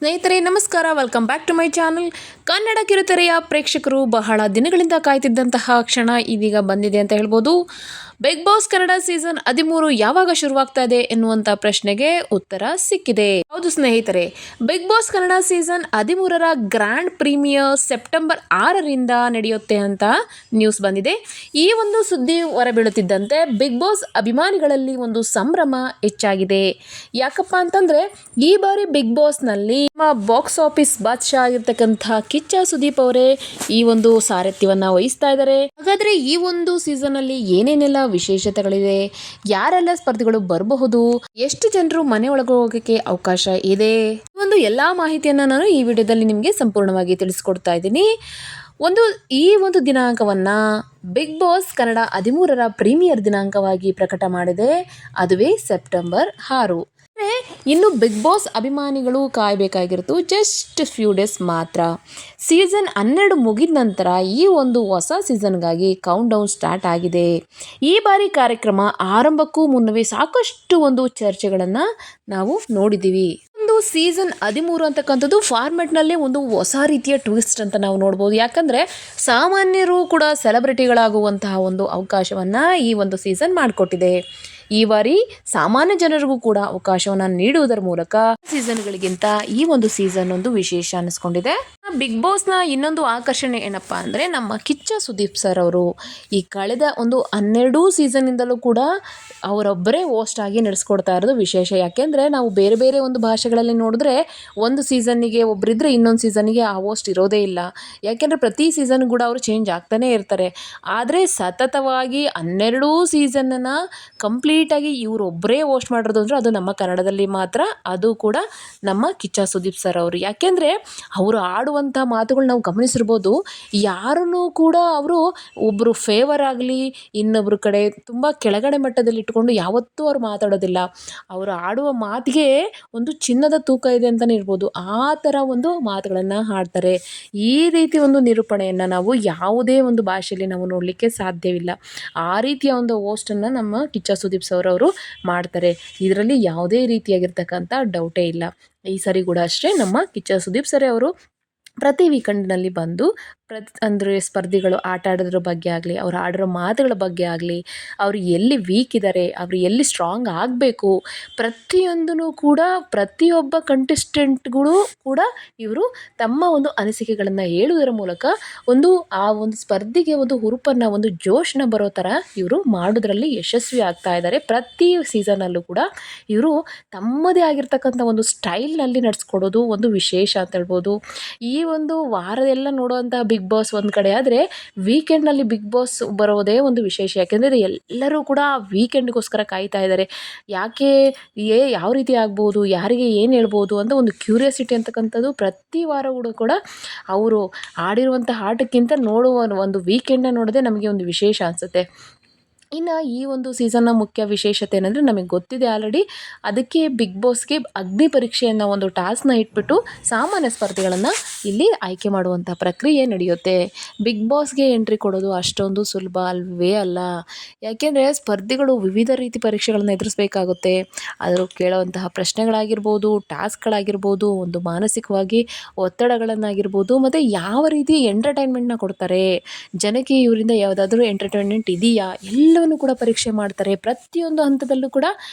ಸ್ನೇಹಿತರೆ ನಮಸ್ಕಾರ, welcome back to my channel. Kannada ಕಿರುತೆರೆಯ ಪ್ರೇಕ್ಷಕರು ಬಹಳ ದಿನಗಳಿಂದ ಕಾಯ್ತಿದ್ದಂತಹ ಕ್ಷಣ ಇದೀಗ ಬಂದಿದೆ ಅಂತ ಹೇಳ್ಬೋದು. ಬಿಗ್ ಬಾಸ್ ಕನ್ನಡ ಸೀಸನ್ 13 ಯಾವಾಗ ಶುರುವಾಗ್ತಾ ಇದೆ ಎನ್ನುವಂಥ ಪ್ರಶ್ನೆಗೆ ಉತ್ತರ ಸಿಕ್ಕಿದೆ. ಹೌದು ಸ್ನೇಹಿತರೆ, ಬಿಗ್ ಬಾಸ್ ಕನ್ನಡ ಸೀಸನ್ 13ರ ಗ್ರ್ಯಾಂಡ್ ಪ್ರೀಮಿಯರ್ ಸೆಪ್ಟೆಂಬರ್ 6ರಿಂದ ನಡೆಯುತ್ತೆ ಅಂತ ನ್ಯೂಸ್ ಬಂದಿದೆ. ಈ ಒಂದು ಸುದ್ದಿ ಹೊರಬೀಳುತ್ತಿದ್ದಂತೆ ಬಿಗ್ ಬಾಸ್ ಅಭಿಮಾನಿಗಳಲ್ಲಿ ಒಂದು ಸಂಭ್ರಮ ಹೆಚ್ಚಾಗಿದೆ. ಯಾಕಪ್ಪ ಅಂತಂದ್ರೆ ಈ ಬಾರಿ ಬಿಗ್ ಬಾಸ್ನಲ್ಲಿ ಬಾಕ್ಸ್ ಆಫೀಸ್ ಬಾದ್ಶಾ ಆಗಿರ್ತಕ್ಕಂಥ ಕಿಚ್ಚ ಸುದೀಪ್ ಅವರೇ ಈ ಒಂದು ಸಾರಥ್ಯವನ್ನ ವಹಿಸ್ತಾ ಇದ್ದಾರೆ. ಹಾಗಾದ್ರೆ ಈ ಒಂದು ಸೀಸನ್ ಅಲ್ಲಿ ಏನೇನೆಲ್ಲ ವಿಶೇಷತೆಗಳಿದೆ, ಯಾರೆಲ್ಲ ಸ್ಪರ್ಧಿಗಳು ಬರಬಹುದು, ಎಷ್ಟು ಜನರು ಮನೆ ಒಳಗೆ ಹೋಗಕ್ಕೆ ಅವಕಾಶ ಇದೆ, ಒಂದು ಎಲ್ಲಾ ಮಾಹಿತಿಯನ್ನ ನಾನು ಈ ವಿಡಿಯೋದಲ್ಲಿ ನಿಮಗೆ ಸಂಪೂರ್ಣವಾಗಿ ತಿಳಿಸ್ಕೊಡ್ತಾ ಇದ್ದೀನಿ. ಈ ಒಂದು ದಿನಾಂಕವನ್ನ ಬಿಗ್ ಬಾಸ್ ಕನ್ನಡ 13ರ ಪ್ರೀಮಿಯರ್ ದಿನಾಂಕವಾಗಿ ಪ್ರಕಟ ಮಾಡಿದೆ. ಅದುವೇ ಸೆಪ್ಟೆಂಬರ್ 6. ಇನ್ನು ಬಿಗ್ ಬಾಸ್ ಅಭಿಮಾನಿಗಳು ಕಾಯಬೇಕಾಗಿರೋದು ಜಸ್ಟ್ ಫ್ಯೂ ಡೇಸ್ ಮಾತ್ರ. ಸೀಸನ್ 12 ಮುಗಿದ ನಂತರ ಈ ಒಂದು ಹೊಸ ಸೀಸನ್ಗಾಗಿ ಕೌಂಟ್ ಡೌನ್ ಸ್ಟಾರ್ಟ್ ಆಗಿದೆ. ಈ ಬಾರಿ ಕಾರ್ಯಕ್ರಮ ಆರಂಭಕ್ಕೂ ಮುನ್ನವೇ ಸಾಕಷ್ಟು ಒಂದು ಚರ್ಚೆಗಳನ್ನು ನಾವು ನೋಡಿದ್ದೀವಿ. ಒಂದು ಸೀಸನ್ 13 ಅಂತಕ್ಕಂಥದ್ದು ಫಾರ್ಮೆಟ್ನಲ್ಲೇ ಒಂದು ಹೊಸ ರೀತಿಯ ಟ್ವಿಸ್ಟ್ ಅಂತ ನಾವು ನೋಡ್ಬೋದು. ಯಾಕಂದರೆ ಸಾಮಾನ್ಯರು ಕೂಡ ಸೆಲೆಬ್ರಿಟಿಗಳಾಗುವಂತಹ ಒಂದು ಅವಕಾಶವನ್ನು ಈ ಒಂದು ಸೀಸನ್ ಮಾಡಿಕೊಟ್ಟಿದೆ. ಈ ಬಾರಿ ಸಾಮಾನ್ಯ ಜನರಿಗೂ ಕೂಡ ಅವಕಾಶವನ್ನು ನೀಡುವುದರ ಮೂಲಕ ಸೀಸನ್ಗಳಿಗಿಂತ ಈ ಒಂದು ಸೀಸನ್ ಒಂದು ವಿಶೇಷ ಅನಿಸ್ಕೊಂಡಿದೆ. ಬಿಗ್ ಬಾಸ್ನ ಇನ್ನೊಂದು ಆಕರ್ಷಣೆ ಏನಪ್ಪಾ ಅಂದರೆ ನಮ್ಮ ಕಿಚ್ಚ ಸುದೀಪ್ ಸರ್ ಅವರು ಈ ಕಳೆದ ಒಂದು 12 ಸೀಸನ್ನಿಂದಲೂ ಕೂಡ ಅವರೊಬ್ಬರೇ ಹೋಸ್ಟ್ ಆಗಿ ನಡೆಸ್ಕೊಡ್ತಾ ಇರೋದು ವಿಶೇಷ. ಯಾಕೆಂದರೆ ನಾವು ಬೇರೆ ಬೇರೆ ಒಂದು ಭಾಷೆಗಳಲ್ಲಿ ನೋಡಿದ್ರೆ ಒಂದು ಸೀಸನ್ನಿಗೆ ಒಬ್ಬರಿದ್ರೆ ಇನ್ನೊಂದು ಸೀಸನ್ನಿಗೆ ಆ ಹೋಸ್ಟ್ ಇರೋದೇ ಇಲ್ಲ. ಯಾಕೆಂದರೆ ಪ್ರತಿ ಸೀಸನ್ ಕೂಡ ಅವರು ಚೇಂಜ್ ಆಗ್ತಾನೆ ಇರ್ತಾರೆ. ಆದರೆ ಸತತವಾಗಿ 12 ಸೀಸನ್ನ ಕಂಪ್ಲೀಟಾಗಿ ಇವರೊಬ್ಬರೇ ಹೋಸ್ಟ್ ಮಾಡಿರೋದು ಅಂದರೆ ಅದು ನಮ್ಮ ಕನ್ನಡದಲ್ಲಿ ಮಾತ್ರ, ಅದು ಕೂಡ ನಮ್ಮ ಕಿಚ್ಚ ಸುದೀಪ್ ಸರ್ ಅವರು. ಯಾಕೆಂದರೆ ಅವರು ಆಡುವಂಥ ಮಾತುಗಳು ನಾವು ಗಮನಿಸಿರ್ಬೋದು. ಯಾರನ್ನೂ ಕೂಡ ಅವರು ಒಬ್ಬರು ಫೇವರ್ ಆಗಲಿ ಇನ್ನೊಬ್ಬರ ಕಡೆ ತುಂಬ ಕೆಳಗಡೆ ಮಟ್ಟದಲ್ಲಿ ಇಟ್ಕೊಂಡು ಯಾವತ್ತೂ ಅವ್ರು ಮಾತಾಡೋದಿಲ್ಲ. ಅವರು ಆಡುವ ಮಾತಿಗೆ ಒಂದು ಚಿನ್ನದ ತೂಕ ಇದೆ ಅಂತಲೇ ಇರ್ಬೋದು. ಆ ಥರ ಒಂದು ಮಾತುಗಳನ್ನು ಆಡ್ತಾರೆ. ಈ ರೀತಿ ಒಂದು ನಿರೂಪಣೆಯನ್ನು ನಾವು ಯಾವುದೇ ಒಂದು ಭಾಷೆಯಲ್ಲಿ ನಾವು ನೋಡಲಿಕ್ಕೆ ಸಾಧ್ಯವಿಲ್ಲ. ಆ ರೀತಿಯ ಒಂದು ಹೋಸ್ಟನ್ನು ನಮ್ಮ ಕಿಚ್ಚ ಸುದೀಪ್ ಸರ್ ಅವರು ಮಾಡ್ತಾರೆ. ಇದರಲ್ಲಿ ಯಾವುದೇ ರೀತಿಯಾಗಿರ್ತಕ್ಕಂಥ ಡೌಟೇ ಇಲ್ಲ. ಈ ಸರಿ ಕೂಡ ಅಷ್ಟೇ ನಮ್ಮ ಕಿಚ್ಚ ಸುದೀಪ್ ಸರ್ ಅವರು ಪ್ರತಿ ವೀಕೆಂಡ್ನಲ್ಲಿ ಬಂದು ಅಂದರೆ ಸ್ಪರ್ಧಿಗಳು ಆಟ ಆಡೋದ್ರ ಬಗ್ಗೆ ಆಗಲಿ, ಅವ್ರು ಆಡಿರೋ ಮಾತುಗಳ ಬಗ್ಗೆ ಆಗಲಿ, ಅವರು ಎಲ್ಲಿ ವೀಕ್ ಇದ್ದಾರೆ, ಅವರು ಎಲ್ಲಿ ಸ್ಟ್ರಾಂಗ್ ಆಗಬೇಕು, ಪ್ರತಿಯೊಂದೂ ಕೂಡ ಪ್ರತಿಯೊಬ್ಬ ಕಂಟೆಸ್ಟೆಂಟ್ಗಳು ಕೂಡ ಇವರು ತಮ್ಮ ಒಂದು ಅನಿಸಿಕೆಗಳನ್ನು ಹೇಳುವುದರ ಮೂಲಕ ಆ ಒಂದು ಸ್ಪರ್ಧೆಗೆ ಒಂದು ಹುರುಪನ್ನು, ಒಂದು ಜೋಶನ್ನ ಬರೋ ಥರ ಇವರು ಮಾಡೋದ್ರಲ್ಲಿ ಯಶಸ್ವಿ ಆಗ್ತಾ ಇದ್ದಾರೆ. ಪ್ರತಿ ಸೀಸನಲ್ಲೂ ಕೂಡ ಇವರು ತಮ್ಮದೇ ಆಗಿರ್ತಕ್ಕಂಥ ಒಂದು ಸ್ಟೈಲ್ನಲ್ಲಿ ನಡೆಸ್ಕೊಡೋದು ಒಂದು ವಿಶೇಷ ಅಂತ ಹೇಳ್ಬೋದು. ಈ ಒಂದು ವಾರದೆಲ್ಲ ನೋಡುವಂಥ ಬಿಗ್ ಬಾಸ್ ಒಂದು ಕಡೆ ಆದರೆ ವೀಕೆಂಡ್ನಲ್ಲಿ ಬಿಗ್ ಬಾಸ್ ಬರೋದೇ ಒಂದು ವಿಶೇಷ. ಯಾಕೆಂದರೆ ಎಲ್ಲರೂ ಕೂಡ ವೀಕೆಂಡ್ಗೋಸ್ಕರ ಕಾಯ್ತಾ ಇದ್ದಾರೆ. ಯಾಕೆ ಯಾವ ರೀತಿ ಆಗ್ಬೋದು, ಯಾರಿಗೆ ಏನು ಹೇಳ್ಬೋದು ಅಂತ ಒಂದು ಕ್ಯೂರಿಯಾಸಿಟಿ ಅಂತಕ್ಕಂಥದ್ದು ಪ್ರತಿ ವಾರಗಳು ಕೂಡ ಅವರು ಆಡಿರುವಂಥ ಆಟಕ್ಕಿಂತ ನೋಡುವ ಒಂದು ವೀಕೆಂಡನ್ನ ನೋಡೋದೇ ನಮಗೆ ಒಂದು ವಿಶೇಷ ಅನಿಸುತ್ತೆ. ಇನ್ನು ಈ ಒಂದು ಸೀಸನ್ನ ಮುಖ್ಯ ವಿಶೇಷತೆ ಏನಂದರೆ ನಮಗೆ ಗೊತ್ತಿದೆ ಆಲ್ರೆಡಿ. ಅದಕ್ಕೆ ಬಿಗ್ ಬಾಸ್ಗೆ ಅಗ್ನಿ ಪರೀಕ್ಷೆಯನ್ನು ಒಂದು ಟಾಸ್ಕ್ನ ಇಟ್ಬಿಟ್ಟು ಸಾಮಾನ್ಯ ಸ್ಪರ್ಧಿಗಳನ್ನು ಇಲ್ಲಿ ಆಯ್ಕೆ ಮಾಡುವಂಥ ಪ್ರಕ್ರಿಯೆ ನಡೆಯುತ್ತೆ. ಬಿಗ್ ಬಾಸ್ಗೆ ಎಂಟ್ರಿ ಕೊಡೋದು ಅಷ್ಟೊಂದು ಸುಲಭ ಅಲ್ವೇ ಅಲ್ಲ. ಯಾಕೆಂದರೆ ಸ್ಪರ್ಧಿಗಳು ವಿವಿಧ ರೀತಿ ಪರೀಕ್ಷೆಗಳನ್ನು ಎದುರಿಸಬೇಕಾಗುತ್ತೆ. ಅವರು ಕೇಳುವಂತಹ ಪ್ರಶ್ನೆಗಳಾಗಿರ್ಬೋದು, ಟಾಸ್ಕ್ಗಳಾಗಿರ್ಬೋದು, ಒಂದು ಮಾನಸಿಕವಾಗಿ ಒತ್ತಡಗಳನ್ನಾಗಿರ್ಬೋದು, ಮತ್ತು ಯಾವ ರೀತಿ ಎಂಟರ್ಟೈನ್ಮೆಂಟ್ನ ಕೊಡ್ತಾರೆ, ಜನಕ್ಕೆ ಇವರಿಂದ ಯಾವುದಾದ್ರೂ ಎಂಟರ್ಟೈನ್ಮೆಂಟ್ ಇದೆಯಾ, ಎಲ್ಲವನ್ನು ಕೂಡ ಪರೀಕ್ಷೆ ಮಾಡ್ತಾರೆ. ಪ್ರತಿಯೊಂದು ಹಂತದಲ್ಲೂ ಕೂಡ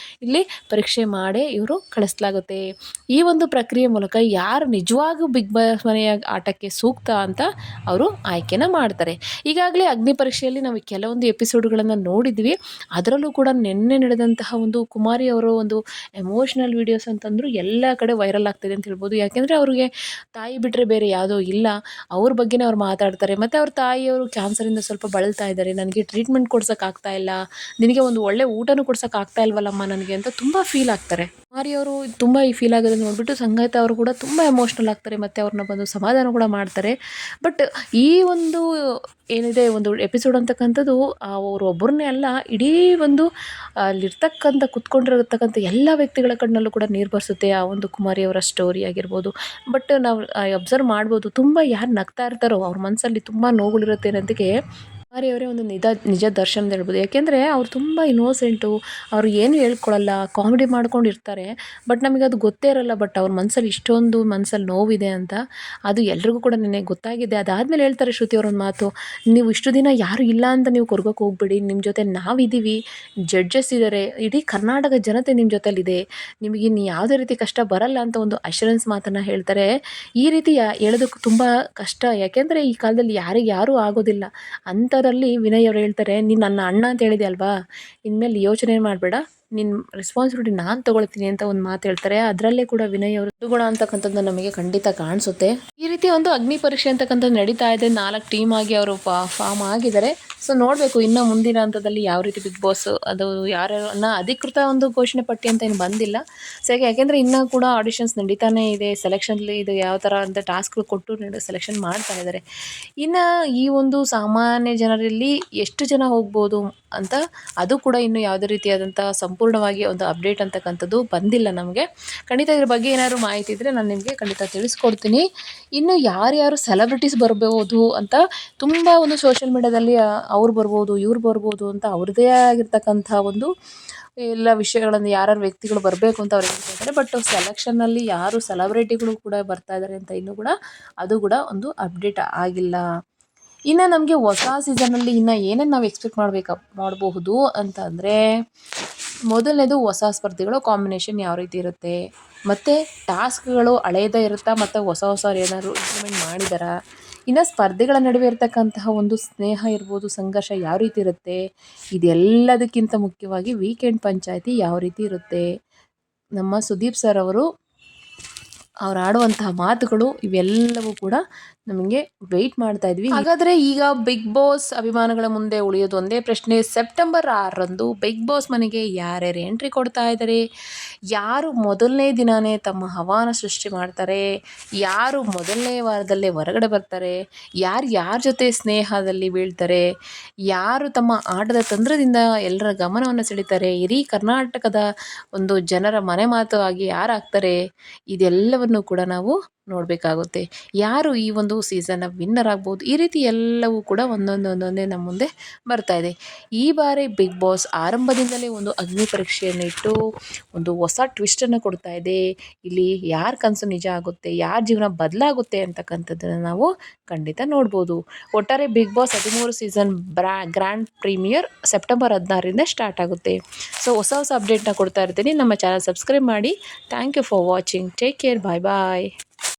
ಇಲ್ಲಿ ಪರೀಕ್ಷೆ ಮಾಡೇ ಇವರು ಕಳಿಸಲಾಗುತ್ತೆ. ಈ ಒಂದು ಪ್ರಕ್ರಿಯೆ ಮೂಲಕ ಯಾರು ನಿಜವಾಗೂ ಬಿಗ್ ಬಾಸ್ ಮನೆಯ ಆಟಕ್ಕೆ ಸೂಕ್ತ ಅಂತ ಅವರು ಆಯ್ಕೆನ ಮಾಡ್ತಾರೆ. ಈಗಾಗಲೇ ಅಗ್ನಿ ಪರೀಕ್ಷೆಯಲ್ಲಿ ನಾವು ಕೆಲವೊಂದು ಎಪಿಸೋಡ್ಗಳನ್ನು ನೋಡಿದ್ವಿ. ಅದರಲ್ಲೂ ಕೂಡ ನಿನ್ನೆ ನಡೆದಂತಹ ಒಂದು ಕುಮಾರಿ ಅವರ ಒಂದು ಎಮೋಷ್ನಲ್ ವಿಡಿಯೋಸ್ ಅಂತಂದರೂ ಎಲ್ಲ ಕಡೆ ವೈರಲ್ ಆಗ್ತಿದೆ ಅಂತ ಹೇಳ್ಬೋದು. ಯಾಕೆಂದರೆ ಅವ್ರಿಗೆ ತಾಯಿ ಬಿಟ್ಟರೆ ಬೇರೆ ಯಾವುದೋ ಇಲ್ಲ, ಅವ್ರ ಬಗ್ಗೆನೇ ಅವ್ರು ಮಾತಾಡ್ತಾರೆ. ಮತ್ತು ಅವ್ರ ತಾಯಿಯವರು ಕ್ಯಾನ್ಸರಿಂದ ಸ್ವಲ್ಪ ಬಳಲ್ತಾ ಇದ್ದಾರೆ, ನನಗೆ ಟ್ರೀಟ್ಮೆಂಟ್ ಕೊಡ್ಸೋಕ್ಕಾಗ್ತಾ ಇಲ್ಲ, ನಿನಗೆ ಒಂದು ಒಳ್ಳೆ ಊಟನೂ ಕೊಡ್ಸೋಕ್ಕಾಗ್ತಾ ಇಲ್ವಲ್ಲಮ್ಮ ನನಗೆ ಅಂತ ತುಂಬ ಫೀಲ್ ಆಗ್ತಾರೆ. ಕುಮಾರಿಯವರು ತುಂಬ ಈ ಫೀಲ್ ಆಗೋದನ್ನು ನೋಡಿಬಿಟ್ಟು ಸಂಗೀತ ಅವರು ಕೂಡ ತುಂಬ ಎಮೋಷ್ನಲ್ ಆಗ್ತಾರೆ. ಮತ್ತು ಅವ್ರನ್ನ ಬಂದು ಸಮಾಧಾನ ಕೂಡ ಮಾಡ್ತಾರೆ. ಬಟ್ ಈ ಒಂದು ಏನಿದೆ ಒಂದು ಎಪಿಸೋಡ್ ಅಂತಕ್ಕಂಥದ್ದು ಅವರೊಬ್ಬರನ್ನೇ ಅಲ್ಲ, ಇಡೀ ಒಂದು ಅಲ್ಲಿರ್ತಕ್ಕಂಥ ಕುತ್ಕೊಂಡಿರತಕ್ಕಂಥ ಎಲ್ಲ ವ್ಯಕ್ತಿಗಳ ಕಣ್ಣಲ್ಲೂ ಕೂಡ ನೀರು ಬರ್ಸುತ್ತೆ ಆ ಒಂದು ಕುಮಾರಿಯವರ ಸ್ಟೋರಿ ಆಗಿರ್ಬೋದು. ಬಟ್ ನಾವು ಅಬ್ಸರ್ವ್ ಮಾಡ್ಬೋದು, ತುಂಬ ಯಾರು ನಗ್ತಾ ಇರ್ತಾರೋ ಅವ್ರ ಮನಸ್ಸಲ್ಲಿ ತುಂಬ ನೋವುಗಳಿರುತ್ತೆ ಅನ್ನೋದಕ್ಕೆ ಅವರೇ ಒಂದು ನಿಜ ದರ್ಶನ ಅಂತ ಹೇಳ್ಬೋದು. ಯಾಕೆಂದರೆ ಅವ್ರು ತುಂಬ ಇನ್ನೋಸೆಂಟು. ಅವರು ಏನು ಹೇಳ್ಕೊಳಲ್ಲ, ಕಾಮಿಡಿ ಮಾಡ್ಕೊಂಡಿರ್ತಾರೆ. ಬಟ್ ನಮಗದು ಗೊತ್ತೇ ಇರಲ್ಲ. ಬಟ್ ಅವ್ರ ಮನಸ್ಸಲ್ಲಿ ಇಷ್ಟೊಂದು ಮನಸ್ಸಲ್ಲಿ ನೋವಿದೆ ಅಂತ ಅದು ಎಲ್ರಿಗೂ ಕೂಡ ನಿನ್ನೆ ಗೊತ್ತಾಗಿದೆ. ಅದಾದಮೇಲೆ ಹೇಳ್ತಾರೆ ಶ್ರುತಿ ಅವರೊಂದು ಮಾತು, ನೀವು ಇಷ್ಟು ದಿನ ಯಾರು ಇಲ್ಲ ಅಂತ ನೀವು ಕೊರ್ಗೋಕೆ ಹೋಗ್ಬೇಡಿ, ನಿಮ್ಮ ಜೊತೆ ನಾವಿದ್ದೀವಿ, ಜಡ್ಜಸ್ ಇದ್ದಾರೆ, ಇಡೀ ಕರ್ನಾಟಕ ಜನತೆ ನಿಮ್ಮ ಜೊತೆಲಿದೆ, ನಿಮಗೆ ಇನ್ನು ಯಾವುದೇ ರೀತಿ ಕಷ್ಟ ಬರಲ್ಲ ಅಂತ ಒಂದು ಅಶ್ಯೂರೆನ್ಸ್ ಮಾತನ್ನು ಹೇಳ್ತಾರೆ. ಈ ರೀತಿ ಹೇಳೋದಕ್ಕೆ ತುಂಬ ಕಷ್ಟ. ಯಾಕೆಂದರೆ ಈ ಕಾಲದಲ್ಲಿ ಯಾರೂ ಆಗೋದಿಲ್ಲ. ಅಂಥದ್ರಲ್ಲಿ ವಿನಯ್ ಅವ್ರು ಹೇಳ್ತಾರೆ, ನೀನು ನನ್ನ ಅಣ್ಣ ಅಂತ ಹೇಳಿದೆ ಅಲ್ವಾ, ಇನ್ಮೇಲೆ ಯೋಚನೆ ಮಾಡಬೇಡ, ನಿನ್ನ ರೆಸ್ಪಾನ್ಸಿಬಿಲಿಟಿ ನಾನು ತೊಗೊಳ್ತೀನಿ ಅಂತ ಒಂದು ಮಾತು ಹೇಳ್ತಾರೆ. ಅದರಲ್ಲೇ ಕೂಡ ವಿನಯ್ ಅವರು ಗುಣ ಅಂತಕ್ಕಂಥದ್ದು ನಮಗೆ ಖಂಡಿತ ಕಾಣಿಸುತ್ತೆ. ಈ ರೀತಿ ಒಂದು ಅಗ್ನಿ ಪರೀಕ್ಷೆ ಅಂತಕ್ಕಂಥದ್ದು ನಡೀತಾ ಇದೆ. 4 ಟೀಮ್ ಆಗಿ ಅವರು ಫಾರ್ಮ್ ಆಗಿದ್ದಾರೆ. ಸೊ ನೋಡಬೇಕು ಇನ್ನು ಮುಂದಿನ ಹಂತದಲ್ಲಿ ಯಾವ ರೀತಿ ಬಿಗ್ ಬಾಸ್ ಅದು ಯಾರನ್ನ ಅಧಿಕೃತ ಒಂದು ಘೋಷಣೆ ಪಟ್ಟಿ ಅಂತ ಏನು ಬಂದಿಲ್ಲ. ಸೊ ಯಾಕೆಂದರೆ ಇನ್ನೂ ಕೂಡ ಆಡಿಷನ್ಸ್ ನಡೀತಾನೇ ಇದೆ. ಸೆಲೆಕ್ಷನ್ಲಿ ಇದು ಯಾವ ಥರ ಅಂತ ಟಾಸ್ಕ್ಗಳು ಕೊಟ್ಟು ಸೆಲೆಕ್ಷನ್ ಮಾಡ್ತಾ ಇದ್ದಾರೆ. ಇನ್ನು ಈ ಒಂದು ಸಾಮಾನ್ಯ ಜನರಲ್ಲಿ ಎಷ್ಟು ಜನ ಹೋಗ್ಬೋದು ಅಂತ ಅದು ಕೂಡ ಇನ್ನೂ ಯಾವುದೇ ರೀತಿಯಾದಂಥ ಸಂಪೂರ್ಣವಾಗಿ ಒಂದು ಅಪ್ಡೇಟ್ ಅಂತಕ್ಕಂಥದ್ದು ಬಂದಿಲ್ಲ ನಮಗೆ. ಖಂಡಿತ ಇದ್ರ ಬಗ್ಗೆ ಏನಾದರೂ ಮಾಹಿತಿ ಇದ್ದರೆ ನಾನು ನಿಮಗೆ ಖಂಡಿತ ತಿಳಿಸ್ಕೊಡ್ತೀನಿ. ಇನ್ನು ಯಾರ್ಯಾರು ಸೆಲೆಬ್ರಿಟೀಸ್ ಬರ್ಬೋದು ಅಂತ ತುಂಬ ಒಂದು ಸೋಷಿಯಲ್ ಮೀಡ್ಯಾದಲ್ಲಿ ಅವ್ರು ಬರ್ಬೋದು, ಇವ್ರು ಬರ್ಬೋದು ಅಂತ ಅವ್ರದ್ದೇ ಆಗಿರ್ತಕ್ಕಂಥ ಒಂದು ಎಲ್ಲ ವಿಷಯಗಳನ್ನು ಯಾರ್ಯಾರು ವ್ಯಕ್ತಿಗಳು ಬರಬೇಕು ಅಂತ ಅವ್ರು ಹೇಳ್ತಾ ಇದ್ದಾರೆ. ಬಟ್ ಸೆಲೆಕ್ಷನ್ನಲ್ಲಿ ಯಾರು ಸೆಲೆಬ್ರಿಟಿಗಳು ಕೂಡ ಬರ್ತಾ ಇದ್ದಾರೆ ಅಂತ ಇನ್ನೂ ಕೂಡ ಅದು ಕೂಡ ಒಂದು ಅಪ್ಡೇಟ್ ಆಗಿಲ್ಲ. ಇನ್ನು ನಮಗೆ ಹೊಸ ಸೀಸನಲ್ಲಿ ಇನ್ನು ಏನೇನು ನಾವು ಎಕ್ಸ್ಪೆಕ್ಟ್ ಮಾಡಬಹುದು ಅಂತ ಅಂದರೆ, ಮೊದಲನೇದು ಹೊಸ ಸ್ಪರ್ಧಿಗಳು ಕಾಂಬಿನೇಷನ್ ಯಾವ ರೀತಿ ಇರುತ್ತೆ, ಮತ್ತು ಟಾಸ್ಕ್ಗಳು ಹಳೇದೇ ಇರುತ್ತಾ ಮತ್ತು ಹೊಸವ್ರು ಏನಾದ್ರು ಇಂಪ್ಲಿಮೆಂಟ್ ಮಾಡಿದಾರಾ, ಇನ್ನು ಸ್ಪರ್ಧಿಗಳ ನಡುವೆ ಇರತಕ್ಕಂತಹ ಒಂದು ಸ್ನೇಹ ಇರ್ಬೋದು, ಸಂಘರ್ಷ ಯಾವ ರೀತಿ ಇರುತ್ತೆ, ಇದೆಲ್ಲದಕ್ಕಿಂತ ಮುಖ್ಯವಾಗಿ ವೀಕೆಂಡ್ ಪಂಚಾಯಿತಿ ಯಾವ ರೀತಿ ಇರುತ್ತೆ, ನಮ್ಮ ಸುದೀಪ್ ಸರ್ ಅವರು ಆಡುವಂತಹ ಮಾತುಗಳು ಇವೆಲ್ಲವೂ ಕೂಡ ನಮಗೆ ವೆಯ್ಟ್ ಮಾಡ್ತಾ ಇದ್ವಿ. ಹಾಗಾದರೆ ಈಗ ಬಿಗ್ ಬಾಸ್ ಅಭಿಮಾನಿಗಳ ಮುಂದೆ ಉಳಿಯೋದು ಒಂದೇ ಪ್ರಶ್ನೆ, ಸೆಪ್ಟೆಂಬರ್ 6ರಂದು ಬಿಗ್ ಬಾಸ್ ಮನೆಗೆ ಯಾರ್ಯಾರು ಎಂಟ್ರಿ ಕೊಡ್ತಾ ಇದ್ದಾರೆ, ಯಾರು ಮೊದಲನೇ ದಿನವೇ ತಮ್ಮ ಹವಾನ ಸೃಷ್ಟಿ ಮಾಡ್ತಾರೆ, ಯಾರು ಮೊದಲನೇ ವಾರದಲ್ಲೇ ಹೊರಗಡೆ ಬರ್ತಾರೆ, ಯಾರ ಜೊತೆ ಸ್ನೇಹದಲ್ಲಿ ಬೀಳ್ತಾರೆ, ಯಾರು ತಮ್ಮ ಆಟದ ತಂತ್ರದಿಂದ ಎಲ್ಲರ ಗಮನವನ್ನು ಸೆಳೀತಾರೆ, ಇಡೀ ಕರ್ನಾಟಕದ ಒಂದು ಜನರ ಮನೆ ಮಾತು ಆಗಿ ಯಾರಾಗ್ತಾರೆ, ಇದೆಲ್ಲವನ್ನು ಕೂಡ ನಾವು ನೋಡಬೇಕಾಗುತ್ತೆ. ಯಾರು ಈ ಒಂದು ಸೀಸನ್ನ ವಿನ್ನರ್ ಆಗ್ಬೋದು, ಈ ರೀತಿ ಎಲ್ಲವೂ ಕೂಡ ಒಂದೊಂದೇ ನಮ್ಮ ಮುಂದೆ ಬರ್ತಾ ಇದೆ. ಈ ಬಾರಿ ಬಿಗ್ ಬಾಸ್ ಆರಂಭದಿಂದಲೇ ಒಂದು ಅಗ್ನಿ ಪರೀಕ್ಷೆಯನ್ನು ಇಟ್ಟು ಒಂದು ಹೊಸ ಟ್ವಿಸ್ಟನ್ನು ಕೊಡ್ತಾ ಇದೆ. ಇಲ್ಲಿ ಯಾರ ಕನಸು ನಿಜ ಆಗುತ್ತೆ, ಯಾರ ಜೀವನ ಬದಲಾಗುತ್ತೆ ಅಂತಕ್ಕಂಥದ್ದನ್ನು ನಾವು ಖಂಡಿತ ನೋಡ್ಬೋದು. ಒಟ್ಟಾರೆ Bigg Boss 13 season grand premiere September 16ರಿಂದ ಸ್ಟಾರ್ಟ್ ಆಗುತ್ತೆ. ಸೊ ಹೊಸ ಅಪ್ಡೇಟ್ನ ಕೊಡ್ತಾ ಇರ್ತೀನಿ. ನಮ್ಮ ಚಾನಲ್ ಸಬ್ಸ್ಕ್ರೈಬ್ ಮಾಡಿ. Thank you for watching. Take care. Bye bye.